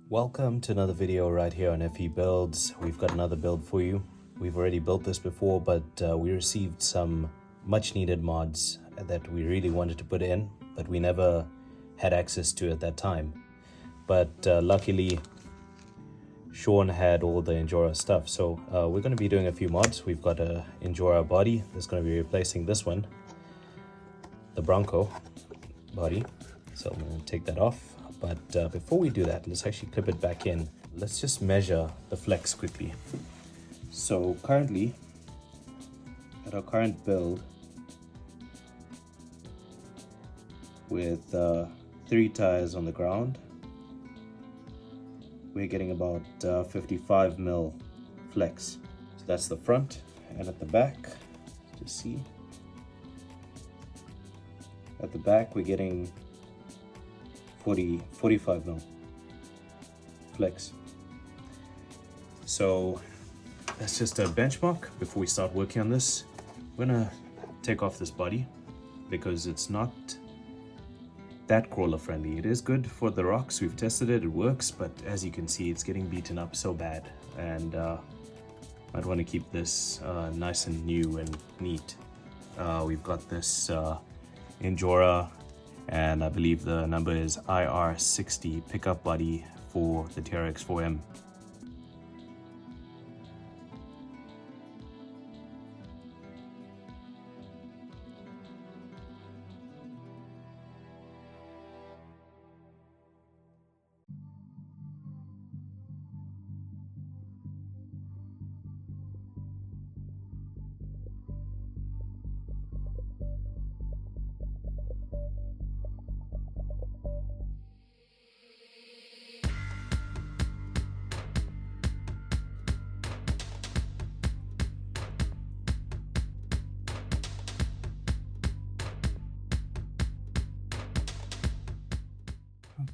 Welcome to another video right here on FE Builds. We've got another build for you. We've already built this before, but we received some much needed mods that we really wanted to put in, but we never had access to at that time. But luckily, Sean had all the Injora stuff. So we're going to be doing a few mods. We've got a Injora body that's going to be replacing this one, the Bronco body. So I'm going to take that off. But before we do that, let's actually clip it back in. Let's just measure the flex quickly. So currently, at our current build, with 3 tires on the ground, we're getting about 55 mil flex. So that's the front, and at the back, just see, at the back we're getting 45 mil flex. So that's just a benchmark. Before we start working on this, we're gonna take off this body because it's not that crawler friendly. It is good for the rocks, we've tested it, it works, but as you can see, it's getting beaten up so bad, and I'd want to keep this nice and new and neat. We've got this Injora, and I believe the number is IR60 pickup body for the TRX4M.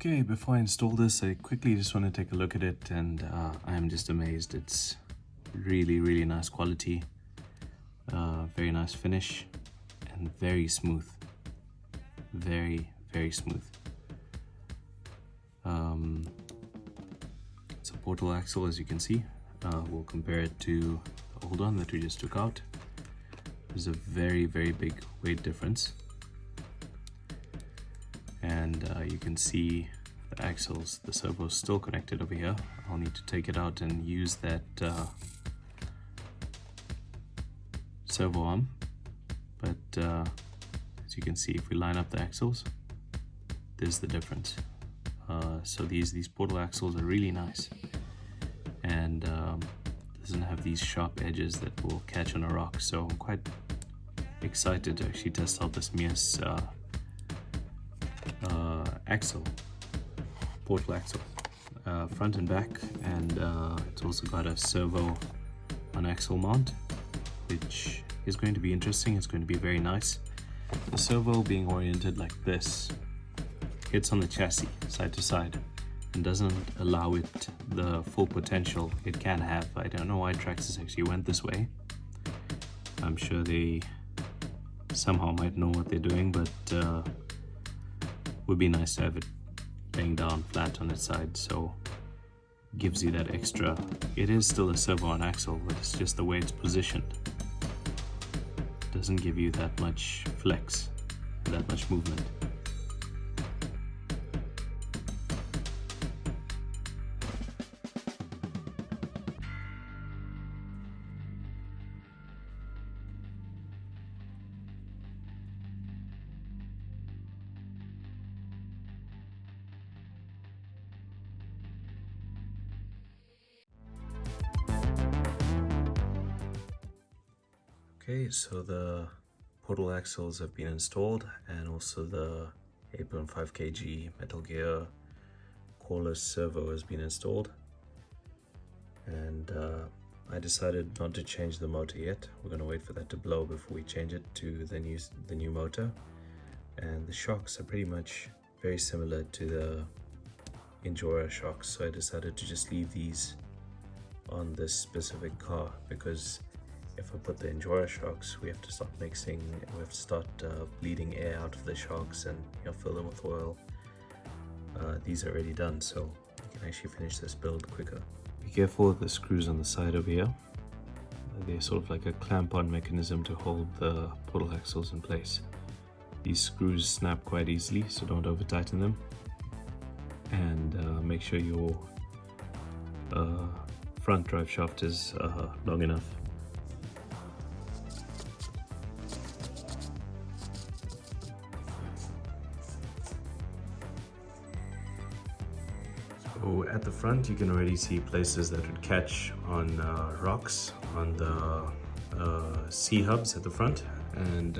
Okay, before I install this, I quickly just want to take a look at it, and I am just amazed. It's really nice quality, very nice finish, and very smooth. Very smooth. It's a portal axle, as you can see. We'll compare it to the old one that we just took out. There's a very big weight difference. And you can see the axles, the servo is still connected over here. I'll need to take it out and use that servo arm. But as you can see, if we line up the axles, there's the difference. So these portal axles are really nice, and doesn't have these sharp edges that will catch on a rock. So I'm quite excited to actually test out this Meus axle, portal axle, front and back, and it's also got a servo on axle mount, which is going to be interesting. It's going to be very nice. The servo, being oriented like this, hits on the chassis side to side and doesn't allow it the full potential it can have. I don't know why Traxxas actually went this way. I'm sure they somehow might know what they're doing, but would be nice to have it laying down flat on its side, so gives you that extra. It is still a servo on axle, but it's just the way it's positioned. Doesn't give you that much flex, that much movement. Okay, so the portal axles have been installed, and also the 8.5 kg Metal Gear cordless servo has been installed. And I decided not to change the motor yet. We're going to wait for that to blow before we change it to the new motor. And the shocks are pretty much very similar to the Injora shocks, so I decided to just leave these on this specific car, because if I put the Injora shocks, we have to start mixing, we have to start bleeding air out of the shocks and fill them with oil. These are already done, so we can can actually finish this build quicker. Be careful of the screws on the side over here. They're sort of like a clamp-on mechanism to hold the portal axles in place. These screws snap quite easily, so don't over-tighten them. And make sure your front drive shaft is long enough. So at the front you can already see places that would catch on rocks on the C-hubs at the front, and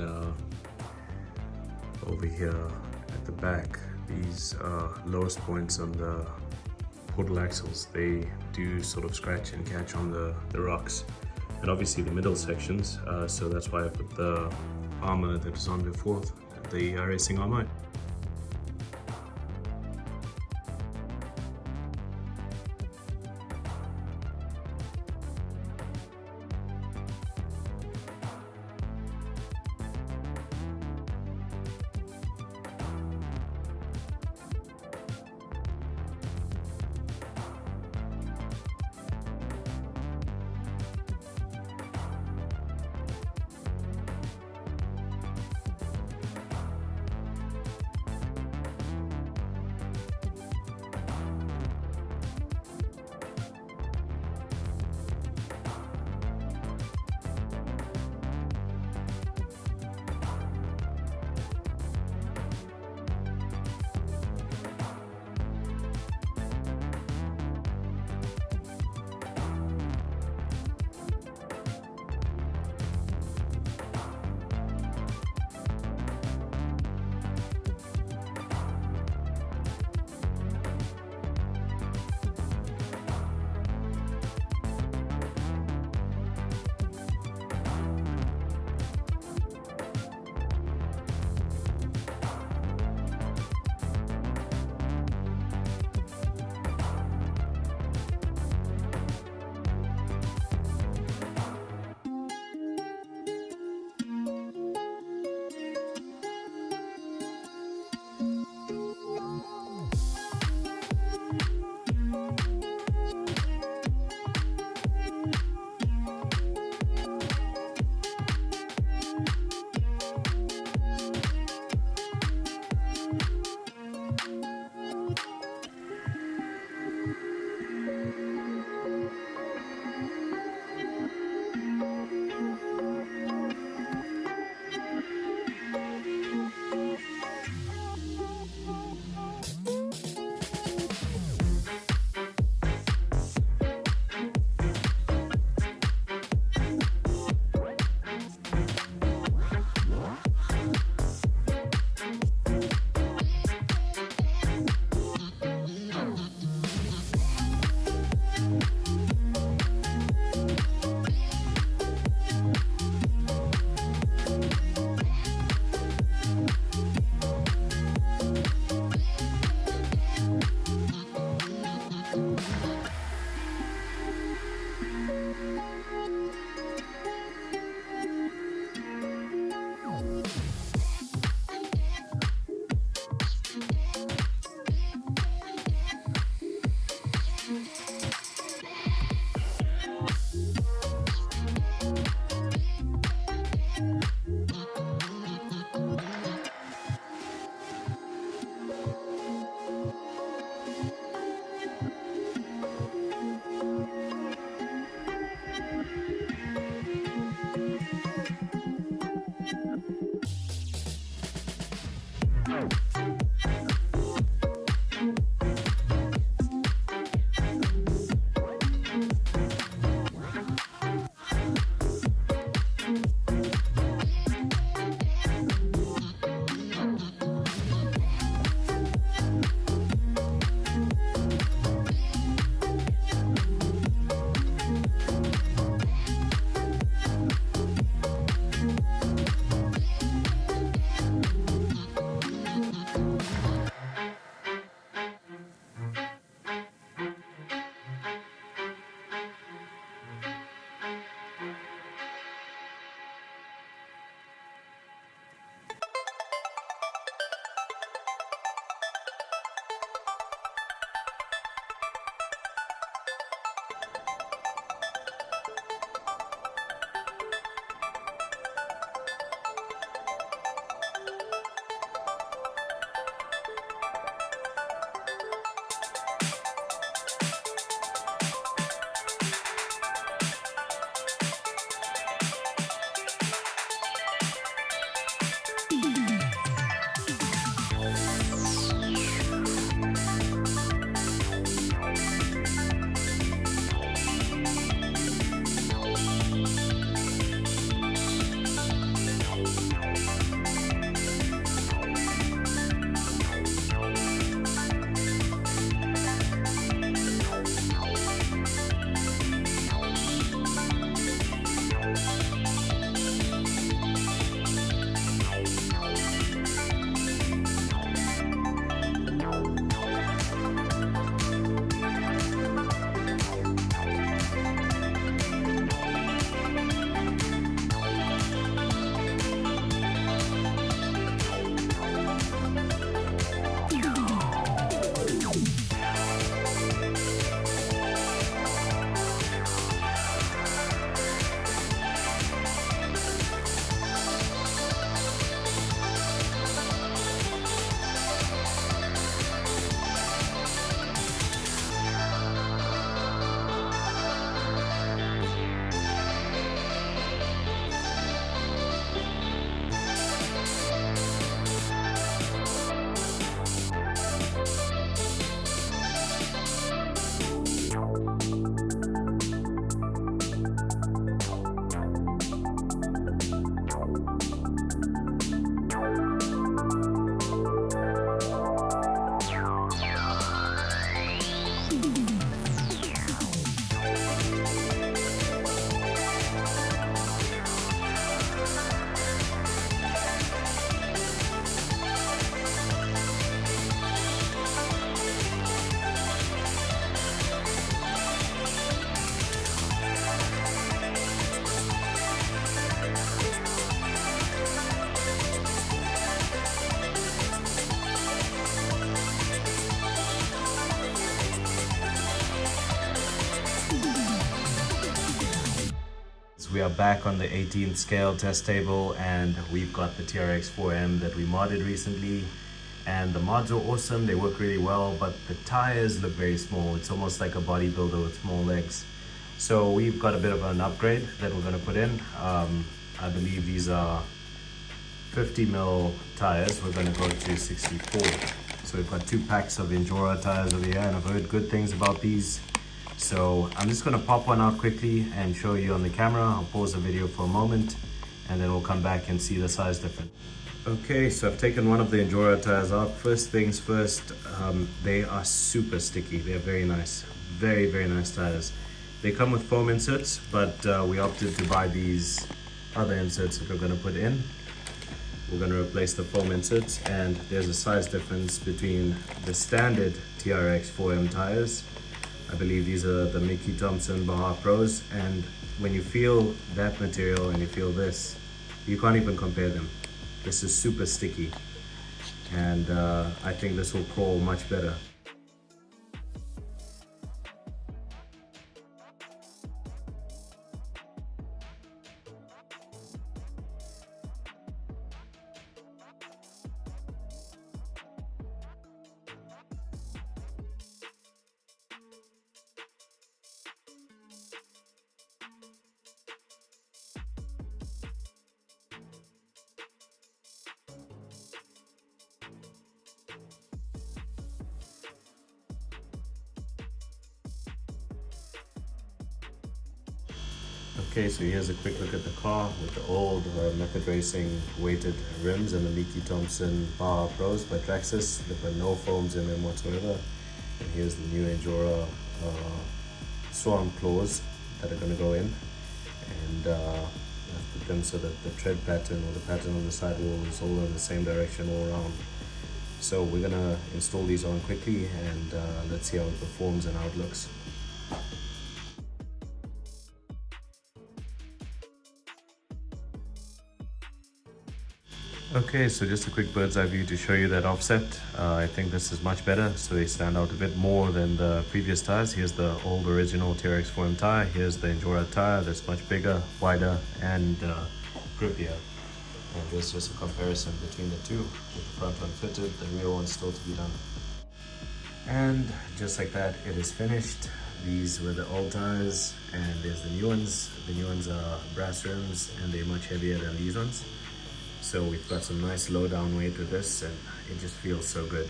over here at the back, these lowest points on the portal axles, they do sort of scratch and catch on the rocks, and obviously the middle sections, so that's why I put the armor that was on before, the racing armor. We are back on the 18 scale test table, and we've got the TRX4M that we modded recently, and the mods are awesome. They work really well, but the tires look very small. It's almost like a bodybuilder with small legs. So we've got a bit of an upgrade that we're going to put in. I believe these are 50mm tires. We're going to go to 64. So we've got 2 packs of Injora tires over here, and I've heard good things about these. So I'm just going to pop one out quickly and show you on the camera. I'll pause the video for a moment and then we'll come back and see the size difference. Okay, so I've taken one of the Injora tires out. First things first, they are super sticky. They're very nice, very nice tires. They come with foam inserts, but we opted to buy these other inserts that we're going to put in. We're going to replace the foam inserts, and there's a size difference between the standard TRX4M tires. I believe these are the Mickey Thompson Baja Pros, and when you feel that material and you feel this, you can't even compare them. This is super sticky, and I think this will crawl much better. Okay, so here's a quick look at the car with the old Method Racing weighted rims and the Mickey Thompson Baja Pros by Traxxas. They've got no foams in them whatsoever. And here's the new Injora Swamp Claws that are going to go in. And I've put them so that the tread pattern or the pattern on the sidewall is all in the same direction all around. So we're going to install these on quickly, and let's see how it performs and how it looks. Okay, so just a quick bird's eye view to show you that offset. I think this is much better, so they stand out a bit more than the previous tires. Here's the old original TRX4M tire. Here's the Injora tire that's much bigger, wider, and grippier. And there's just a comparison between the two, with the front one fitted, the rear one still to be done. And just like that, it is finished. These were the old tires, and there's the new ones. The new ones are brass rims, and they're much heavier than these ones. So we've got some nice low down weight with this, and it just feels so good.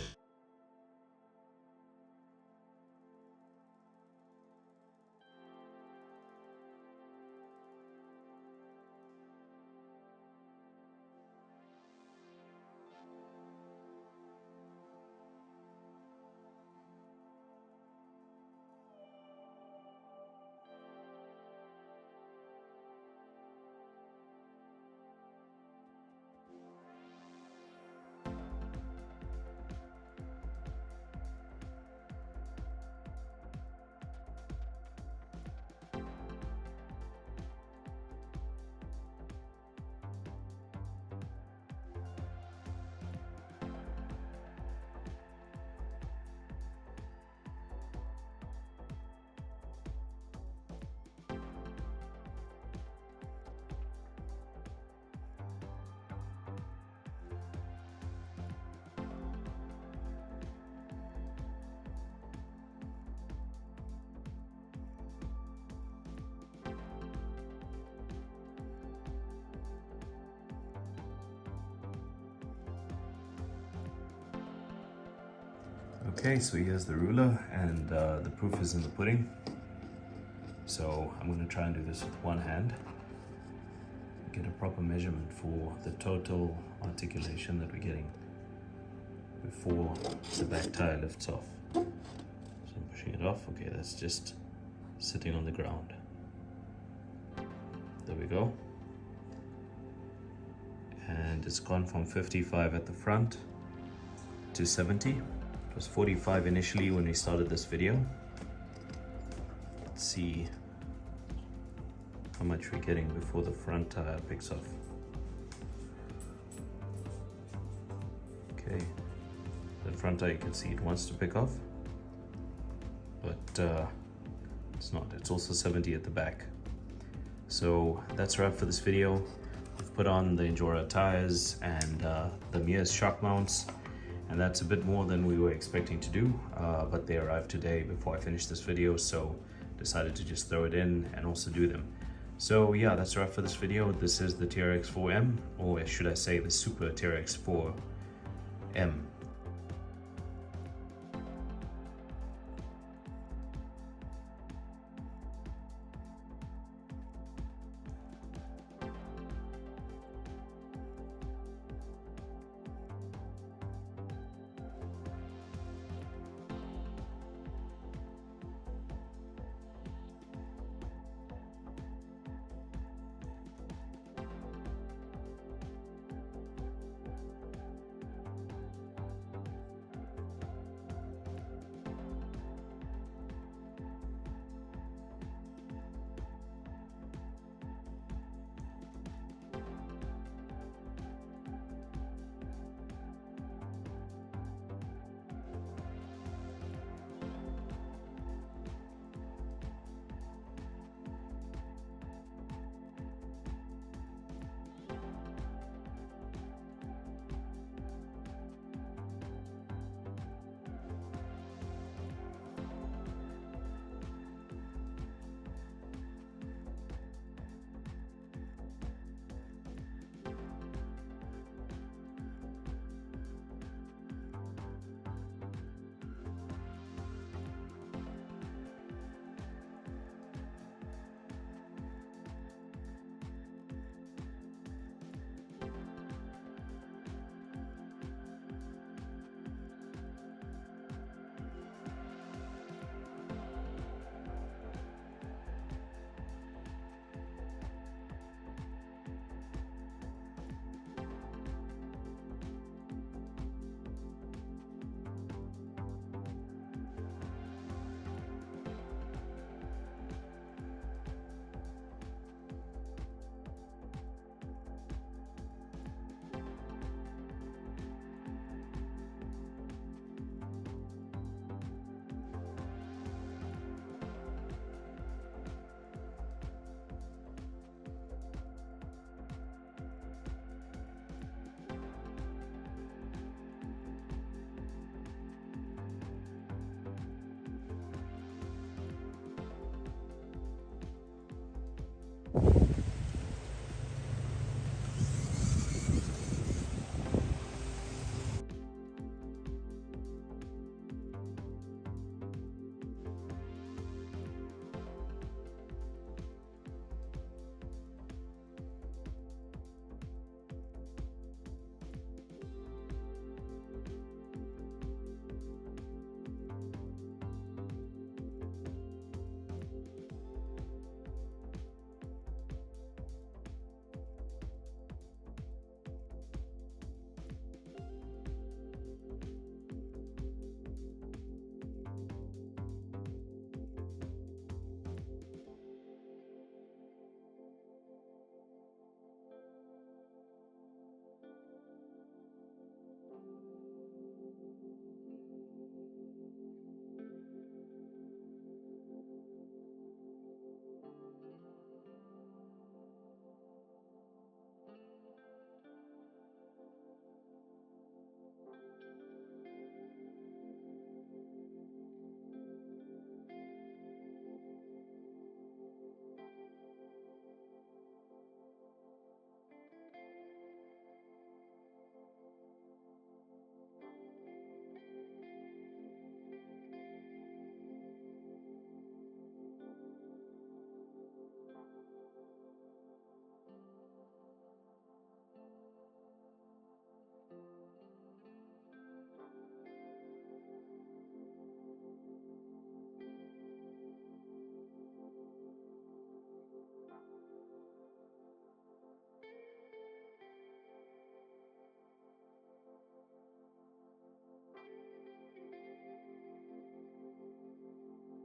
Okay, so here's the ruler, and the proof is in the pudding. So I'm going to try and do this with one hand. Get a proper measurement for the total articulation that we're getting before the back tire lifts off. So I'm pushing it off. Okay, that's just sitting on the ground. There we go. And it's gone from 55 at the front to 70. It was 45 initially when we started this video. Let's see how much we're getting before the front tire picks off. Okay, the front tire, you can see it wants to pick off, but it's not. It's also 70 at the back. So that's a wrap for this video. We've put on the Injora tires and the Meus shock mounts, and that's a bit more than we were expecting to do, but they arrived today before I finished this video, so decided to just throw it in and also do them. So yeah, that's a wrap for this video. This is the TRX4M, or should I say the Super TRX4M.